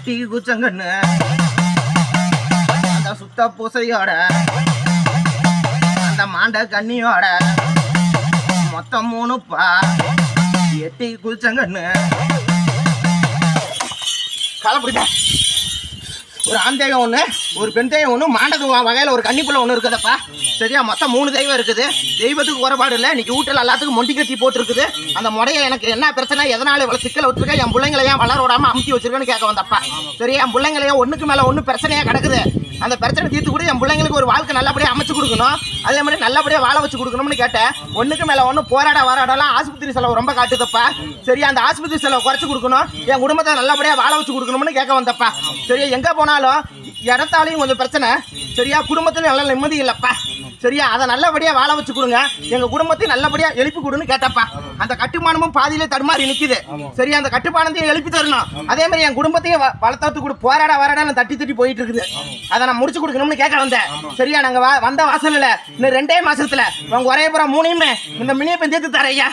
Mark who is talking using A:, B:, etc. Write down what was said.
A: எட்டி குச்சங்கன்னு அந்த சுத்த பூசையோட அந்த மாண்ட கண்ணியோட மொத்தம் 3பா. எட்டி குச்சங்கன்னு கலப்பிடிப்பா. ஒரு ஆண் தெய்வம் ஒன்று, ஒரு பெண் தெய்வம் ஒன்று, மாண்டது வகையில் ஒரு கன்னிப்புள்ள ஒன்று இருக்குதுப்பா. சரியா, மொத்தம் 3 தெய்வம் இருக்குது. தெய்வத்துக்கு குறைபாடு இல்லை. இன்னைக்கு வீட்டில் எல்லாத்துக்கும் மொண்டி கட்டி போட்டுருக்குது. அந்த முறையை எனக்கு என்ன பிரச்சனை, எதனால இவ்வளோ சிக்கலை விட்டுருக்கேன், என் பிள்ளைங்களை ஏன் வளர விடாமல் அமுத்தி வச்சிருக்கேன்னு கேட்க வந்தப்பா. சரியா, என் பிள்ளைங்களையும் ஒன்றுக்கு மேலே ஒன்று பிரச்சனையாக கிடக்குது. அந்த பிரச்சனை தீர்த்து கூட என் பிள்ளைங்களுக்கு ஒரு வாழ்க்கை நல்லபடியாக அமைச்சு கொடுக்கணும், அதே மாதிரி நல்லபடியாக வாழ வச்சு கொடுக்கணும்னு கேட்டேன். ஒன்றுக்கு மேலே ஒன்று போராடலாம் ஆஸ்பத்திரி செலவு ரொம்ப காட்டுதப்பா. சரியா, அந்த ஆஸ்பத்திரி செலவு குறைச்சி கொடுக்கணும், என் குடும்பத்தை நல்லபடியாக வாழ வச்சு கொடுக்கணும்னு கேட்க வந்தப்பா. சரியா, எங்கே போனாலும் இடத்தாலையும் கொஞ்சம் பிரச்சனை. சரியா, குடும்பத்திலும் நல்ல நிம்மதி இல்லப்பா. சரியா, அதை நல்லபடியா வாழ வச்சு கொடுங்க, எங்க குடும்பத்தையும் நல்லபடியா எழுப்பி கொடுன்னு கேட்டப்பா. அந்த கட்டுமானமும் பாதியிலே தடுமாறி நிக்குது. சரியா, அந்த கட்டுமானத்தையும் எழுப்பி தரணும், அதே மாதிரி என் குடும்பத்தையும் வளர்த்து கொடு. போராட தட்டி போயிட்டு இருக்குது. அதை நான் முடிச்சு கொடுக்கணும்னு கேட்க வந்தேன். சரியா, நாங்க வந்த வாசல்ல இன்னும் 2 மாசத்துல உங்க ஒரே புறம் 3யுமே இந்த மினியை தீர்த்து தரையா.